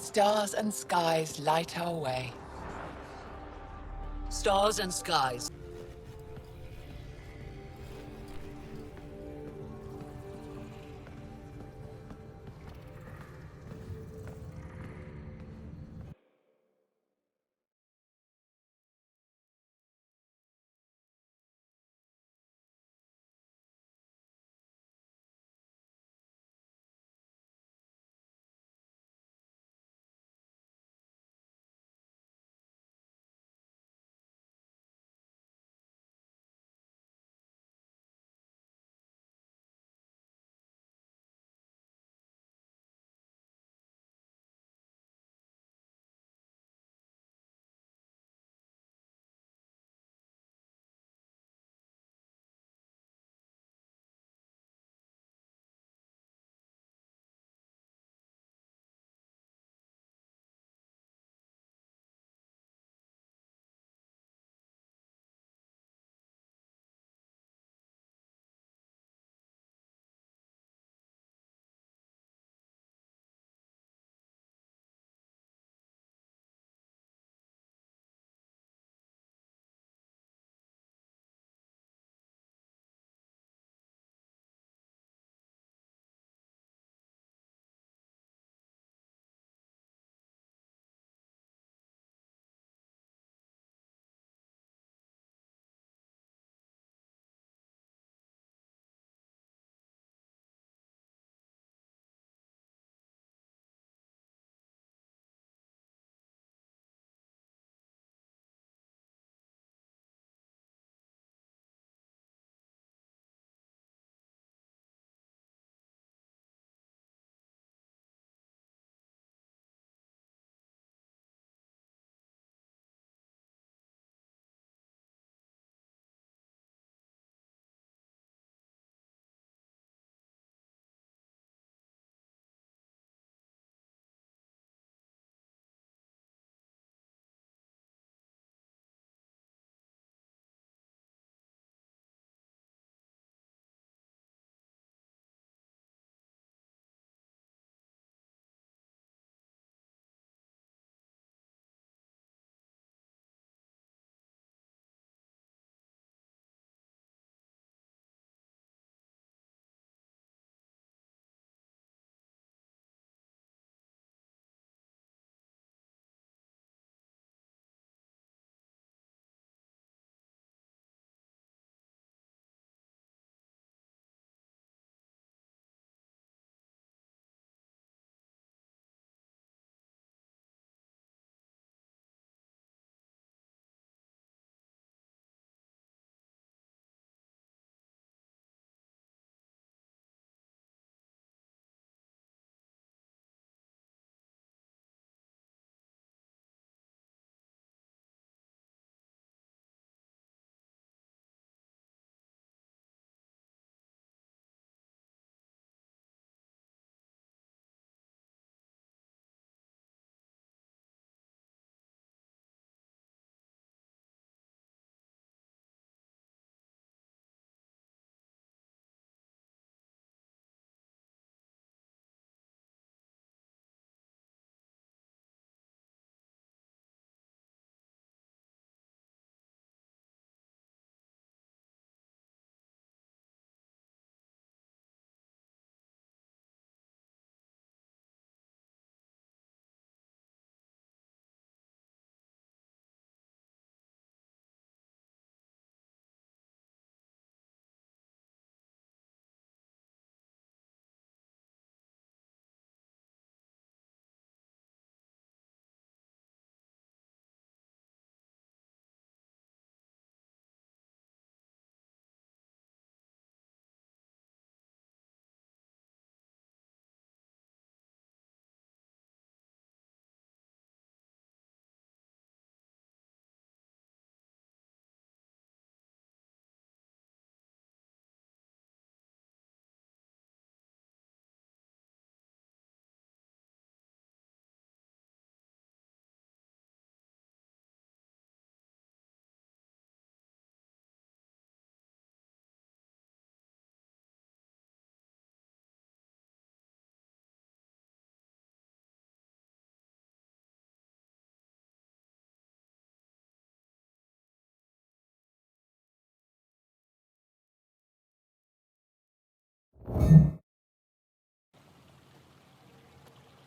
Stars and skies light our way. Stars and skies.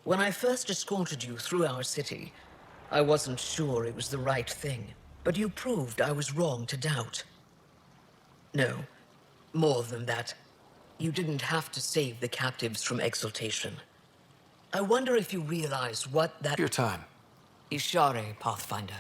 When I first escorted you through our city, I wasn't sure it was the right thing, but you proved I was wrong to doubt. No, more than that. You didn't have to save the captives from exaltation. I wonder if you realize what that— Your time. Ishare, Pathfinder.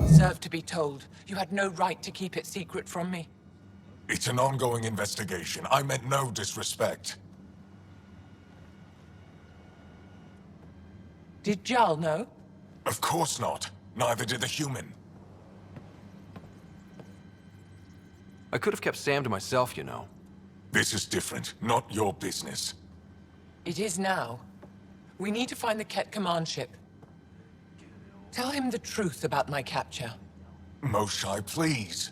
deserve to be told. You had no right to keep it secret from me. It's an ongoing investigation. I meant no disrespect. Did Jarl know? Of course not. Neither did the human. I could have kept Sam to myself, you know. This is different. Not your business. It is now. We need to find the Ket command ship. Tell him the truth about my capture. Moshai, please.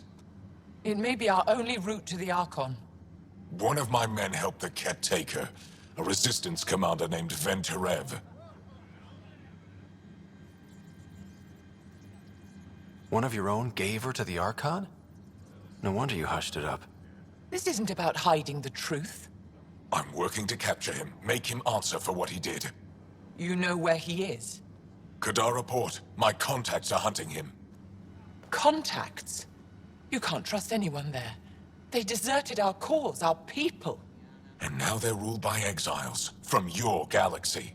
It may be our only route to the Archon. One of my men helped the Ket take her. A resistance commander named Venterev. One of your own gave her to the Archon? No wonder you hushed it up. This isn't about hiding the truth. I'm working to capture him, make him answer for what he did. You know where he is? Kadara Port. My contacts are hunting him. Contacts? You can't trust anyone there. They deserted our cause, our people. And now they're ruled by exiles from your galaxy.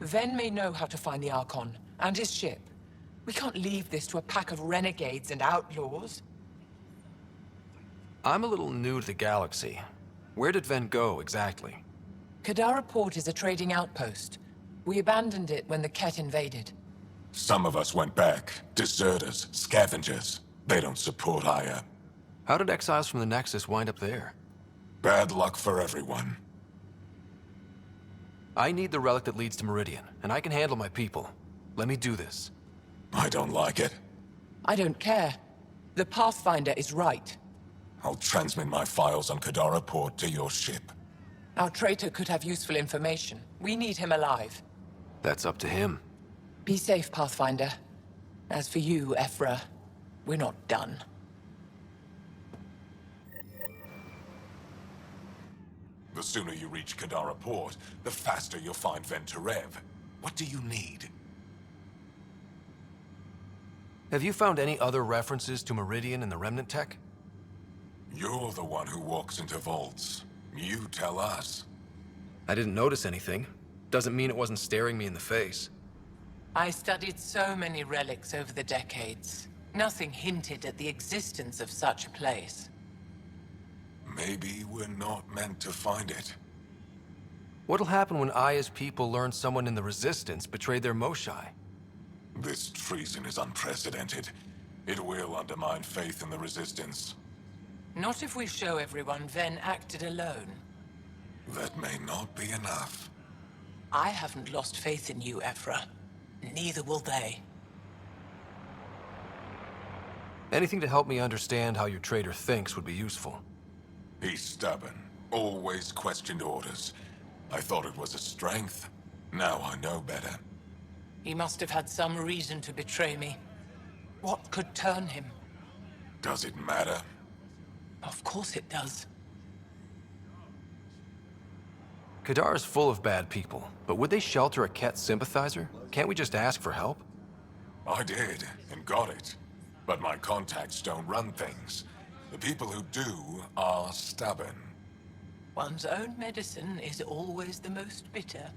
Ven may know how to find the Archon and his ship. We can't leave this to a pack of renegades and outlaws. I'm a little new to the galaxy. Where did Ven go, exactly? Kadara Port is a trading outpost. We abandoned it when the Ket invaded. Some of us went back. Deserters, scavengers. They don't support Aya. How did exiles from the Nexus wind up there? Bad luck for everyone. I need the relic that leads to Meridian, and I can handle my people. Let me do this. I don't like it. I don't care. The Pathfinder is right. I'll transmit my files on Kadara Port to your ship. Our traitor could have useful information. We need him alive. That's up to him. Be safe, Pathfinder. As for you, Ephra, we're not done. The sooner you reach Kadara Port, the faster you'll find Venterev. What do you need? Have you found any other references to Meridian in the Remnant tech? You're the one who walks into vaults. You tell us. I didn't notice anything. Doesn't mean it wasn't staring me in the face. I studied so many relics over the decades. Nothing hinted at the existence of such a place. Maybe we're not meant to find it. What'll happen when Aya's people learn someone in the Resistance betrayed their Moshai? This treason is unprecedented. It will undermine faith in the Resistance. Not if we show everyone Ven acted alone. That may not be enough. I haven't lost faith in you, Ephra. Neither will they. Anything to help me understand how your traitor thinks would be useful. He's stubborn. Always questioned orders. I thought it was a strength. Now I know better. He must have had some reason to betray me. What could turn him? Does it matter? Of course it does. Kadara's full of bad people, but would they shelter a Ket sympathizer? Can't we just ask for help? I did, and got it. But my contacts don't run things. The people who do are stubborn. One's own medicine is always the most bitter.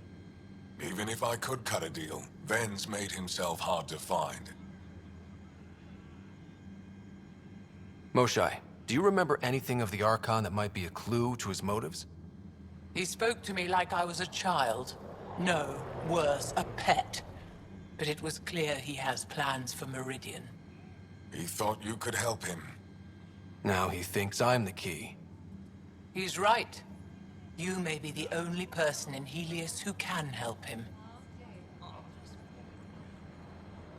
Even if I could cut a deal, Ven's made himself hard to find. Moshai, do you remember anything of the Archon that might be a clue to his motives? He spoke to me like I was a child. No, worse, a pet. But it was clear he has plans for Meridian. He thought you could help him. Now he thinks I'm the key. He's right. You may be the only person in Helios who can help him.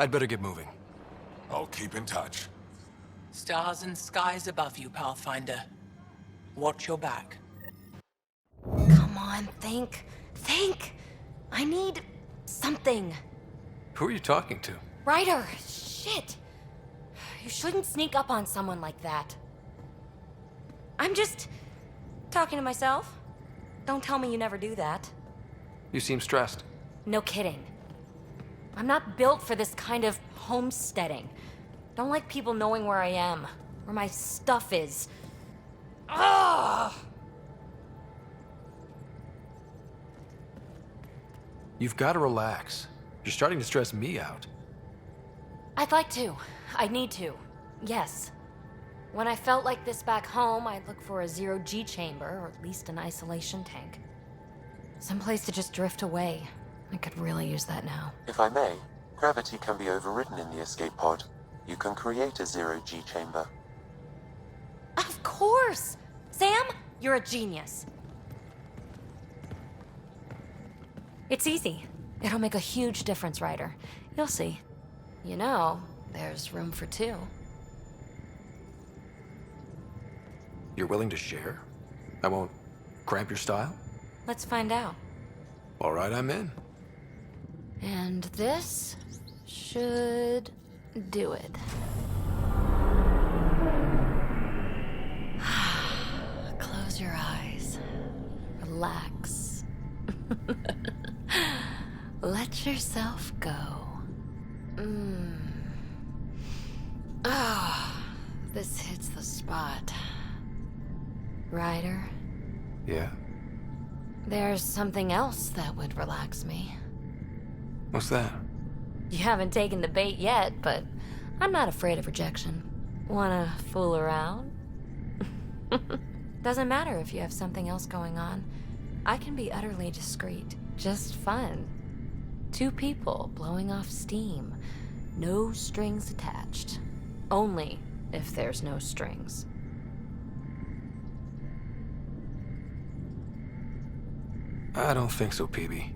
I'd better get moving. I'll keep in touch. Stars and skies above you, Pathfinder. Watch your back. Come on, think. Think! I need something. Who are you talking to? Ryder! Shit! You shouldn't sneak up on someone like that. I'm just talking to myself. Don't tell me you never do that. You seem stressed. No kidding. I'm not built for this kind of homesteading. Don't like people knowing where I am, where my stuff is. Ugh! You've got to relax. You're starting to stress me out. I'd like to. I need to. Yes. When I felt like this back home, I'd look for a zero-G chamber, or at least an isolation tank. Someplace to just drift away. I could really use that now. If I may, gravity can be overridden in the escape pod. You can create a zero-G chamber. Of course! Sam, you're a genius. It's easy. It'll make a huge difference, Ryder. You'll see. You know, there's room for two. You're willing to share? I won't cramp your style? Let's find out. All right, I'm in. And this should do it. Close your eyes. Relax. Let yourself go. This hits the spot. Ryder, Yeah? there's something else that would relax me. What's that? You haven't taken the bait yet, but I'm not afraid of rejection. Wanna fool around? Doesn't matter if you have something else going on. I can be utterly discreet. Just fun. Two people blowing off steam. No strings attached. Only if there's no strings. I don't think so, PB.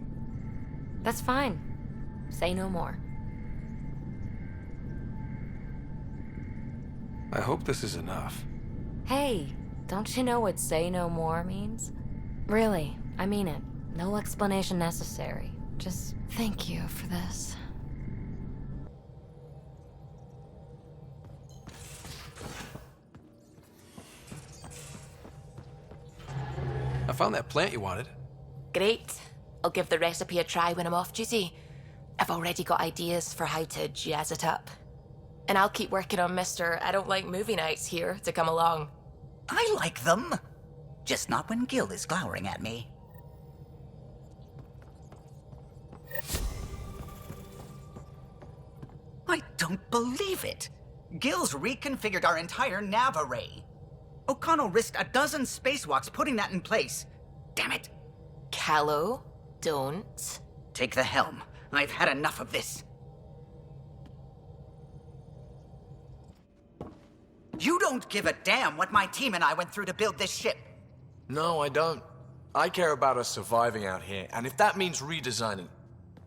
That's fine. Say no more. I hope this is enough. Hey, don't you know what say no more means? Really, I mean it. No explanation necessary. Just thank you for this. I found that plant you wanted. Great. I'll give the recipe a try when I'm off duty. I've already got ideas for how to jazz it up. And I'll keep working on Mr. I don't like movie nights here to come along. I like them. Just not when Gil is glowering at me. I don't believe it. Gil's reconfigured our entire nav array. O'Connell risked a dozen spacewalks putting that in place. Damn it. Callow, don't. Take the helm. I've had enough of this. You don't give a damn what my team and I went through to build this ship. No, I don't. I care about us surviving out here, and if that means redesigning...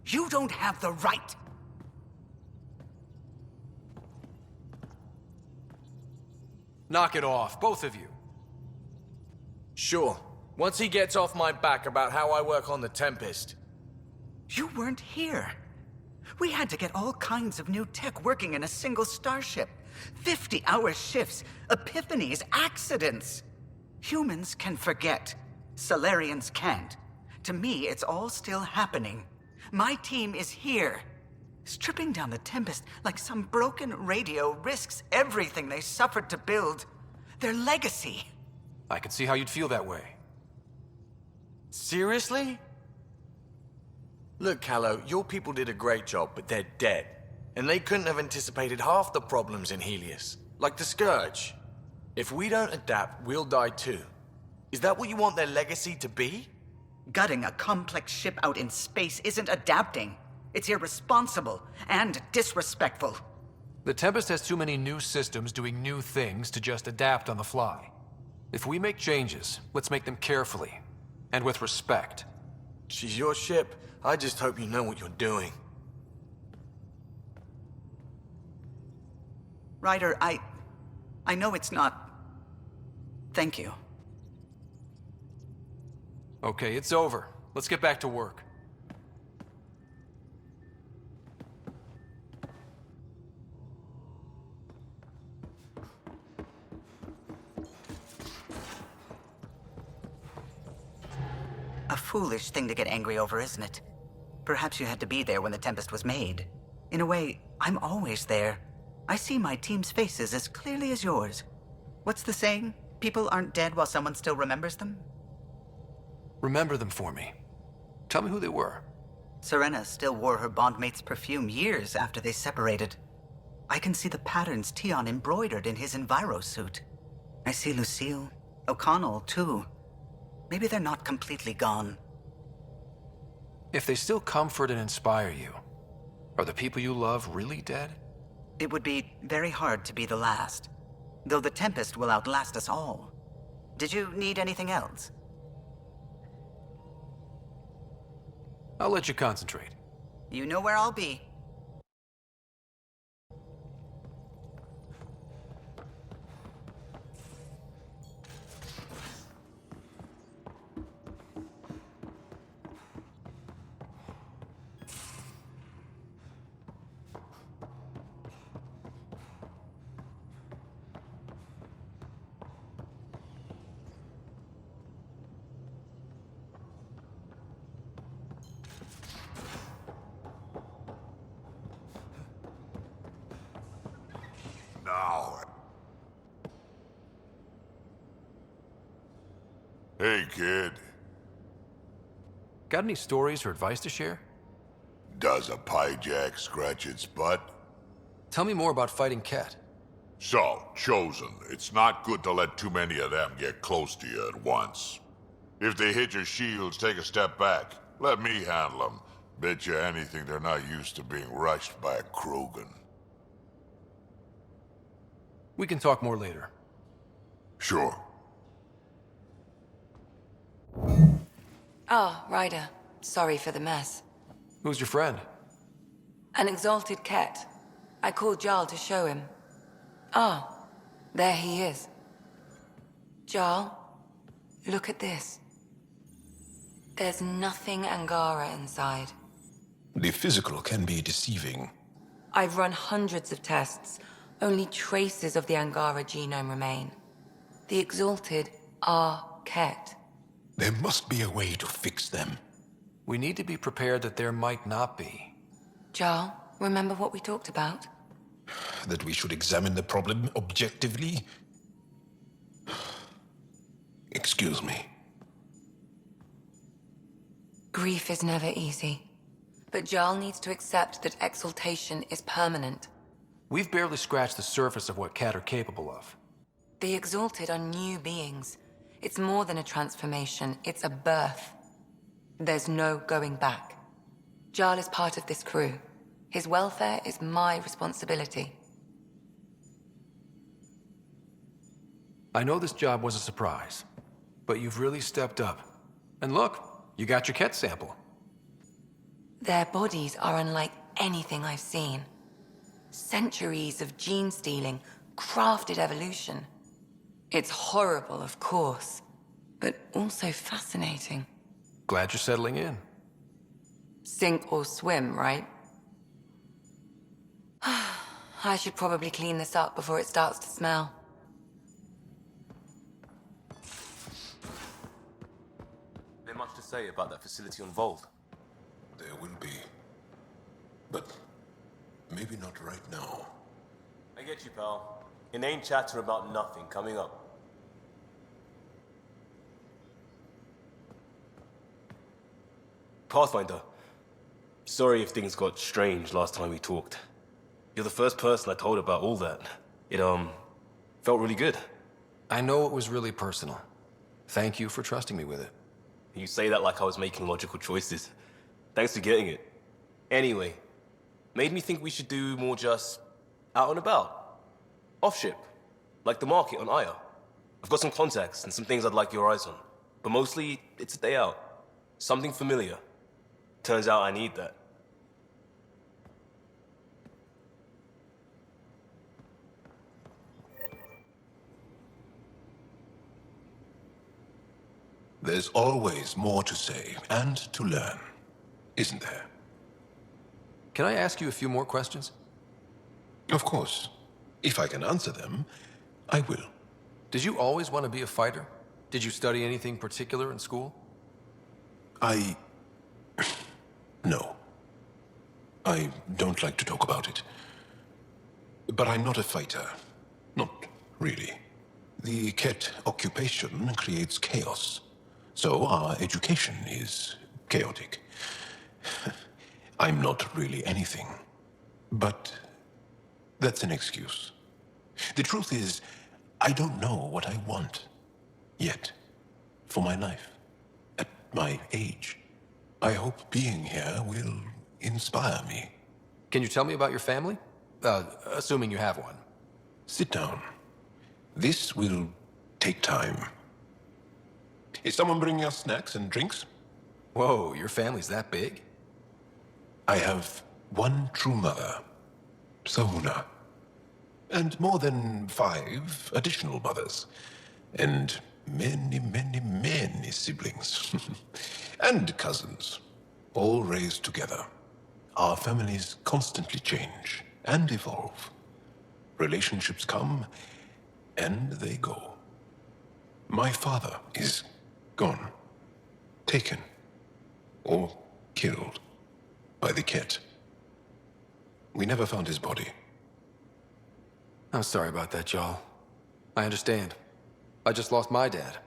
You don't have the right. Knock it off, both of you. Sure, once he gets off my back about how I work on the Tempest. You weren't here. We had to get all kinds of new tech working in a single starship. 50-hour shifts, epiphanies, accidents. Humans can forget. Solarians can't. To me, it's all still happening. My team is here. Stripping down the Tempest like some broken radio risks everything they suffered to build. Their legacy. I can see how you'd feel that way. Seriously? Look, Callow, your people did a great job, but they're dead. And they couldn't have anticipated half the problems in Helios. Like the Scourge. If we don't adapt, we'll die too. Is that what you want their legacy to be? Gutting a complex ship out in space isn't adapting. It's irresponsible and disrespectful. The Tempest has too many new systems doing new things to just adapt on the fly. If we make changes, let's make them carefully. And with respect. She's your ship. I just hope you know what you're doing. Ryder, I know it's not... Thank you. Okay, it's over. Let's get back to work. A foolish thing to get angry over, isn't it? Perhaps you had to be there when the Tempest was made. In a way, I'm always there. I see my team's faces as clearly as yours. What's the saying? People aren't dead while someone still remembers them? Remember them for me. Tell me who they were. Serena still wore her bondmate's perfume years after they separated. I can see the patterns Tion embroidered in his Enviro suit. I see Lucille, O'Connell, too. Maybe they're not completely gone. If they still comfort and inspire you, are the people you love really dead? It would be very hard to be the last, though the Tempest will outlast us all. Did you need anything else? I'll let you concentrate. You know where I'll be. Now. Hey, kid. Got any stories or advice to share? Does a pyjak scratch its butt? Tell me more about fighting Ket. So, Chosen, it's not good to let too many of them get close to you at once. If they hit your shields, take a step back. Let me handle them. Bet you anything they're not used to being rushed by a Krogan. We can talk more later. Sure. Oh, Ryder. Sorry for the mess. Who's your friend? An exalted Ket. I called Jarl to show him. Oh, there he is. Jarl, look at this. There's nothing Angara inside. The physical can be deceiving. I've run hundreds of tests. Only traces of the Angara genome remain. The exalted are Ket. There must be a way to fix them. We need to be prepared that there might not be. Jarl, remember what we talked about? That we should examine the problem objectively? Excuse me. Grief is never easy. But Jarl needs to accept that exaltation is permanent. We've barely scratched the surface of what Ket are capable of. The exalted are new beings. It's more than a transformation, it's a birth. There's no going back. Jarl is part of this crew. His welfare is my responsibility. I know this job was a surprise, but you've really stepped up. And look, you got your Ket sample. Their bodies are unlike anything I've seen. Centuries of gene stealing, crafted evolution. It's horrible, of course, but also fascinating. Glad you're settling in. Sink or swim, right? I should probably clean this up before it starts to smell. There much to say about that facility on Vold? There will be. But maybe not right now. I get you, pal. Inane chatter about nothing coming up. Pathfinder. Sorry if things got strange last time we talked. You're the first person I told about all that. It, felt really good. I know it was really personal. Thank you for trusting me with it. You say that like I was making logical choices. Thanks for getting it. Anyway, made me think we should do more just out and about. Off-ship, like the market on Aya. I've got some contacts and some things I'd like your eyes on. But mostly, it's a day out. Something familiar. Turns out I need that. There's always more to say and to learn, isn't there? Can I ask you a few more questions? Of course. If I can answer them, I will. Did you always want to be a fighter? Did you study anything particular in school? No. I don't like to talk about it. But I'm not a fighter. Not really. The Ket occupation creates chaos. So our education is chaotic. I'm not really anything. But That's an excuse. The truth is, I don't know what I want. Yet. For my life. At my age. I hope being here will inspire me. Can you tell me about your family? Assuming you have one. Sit down. This will take time. Is someone bringing us snacks and drinks? Whoa, your family's that big? I have one true mother, Sahuna, and more than 5 additional mothers, and many siblings, and cousins, all raised together. Our families constantly change and evolve. Relationships come, and they go. My father is gone, taken, or killed by the Ket. We never found his body. I'm sorry about that, Jarl. I understand. I just lost my dad.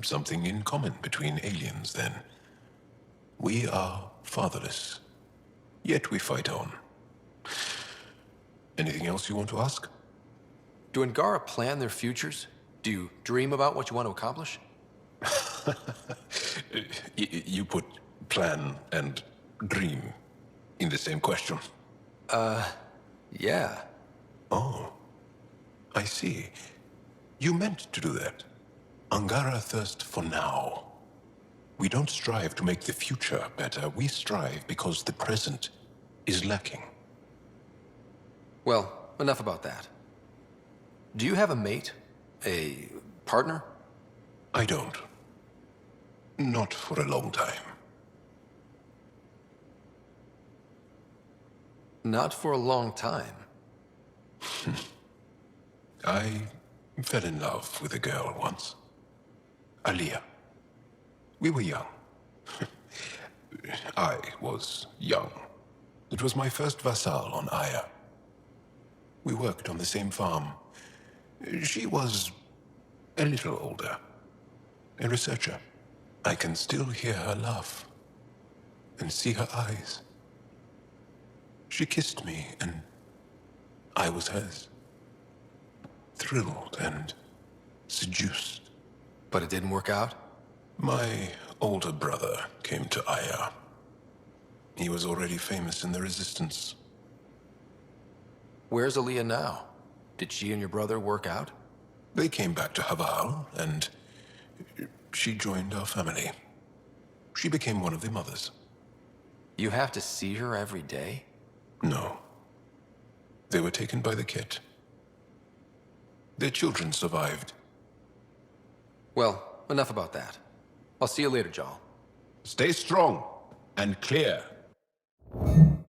Something in common between aliens, then. We are fatherless, yet we fight on. Anything else you want to ask? Do Angara plan their futures? Do you dream about what you want to accomplish? You put plan and dream in the same question. Yeah. Oh, I see. You meant to do that. Angara thirst for now. We don't strive to make the future better. We strive because the present is lacking. Well, enough about that. Do you have a mate? A partner? I don't. Not for a long time. Not for a long time. I fell in love with a girl once. Aliyah. We were young. I was young. It was my first vassal on Aya. We worked on the same farm. She was a little older. A researcher. I can still hear her laugh and see her eyes. She kissed me and I was hers. Thrilled and seduced. But it didn't work out? My older brother came to Aya. He was already famous in the Resistance. Where's Aliyah now? Did she and your brother work out? They came back to Haval, and she joined our family. She became one of the mothers. You have to see her every day? No. They were taken by the Ket. Their children survived. Well, enough about that. I'll see you later, Jarl. Stay strong and clear.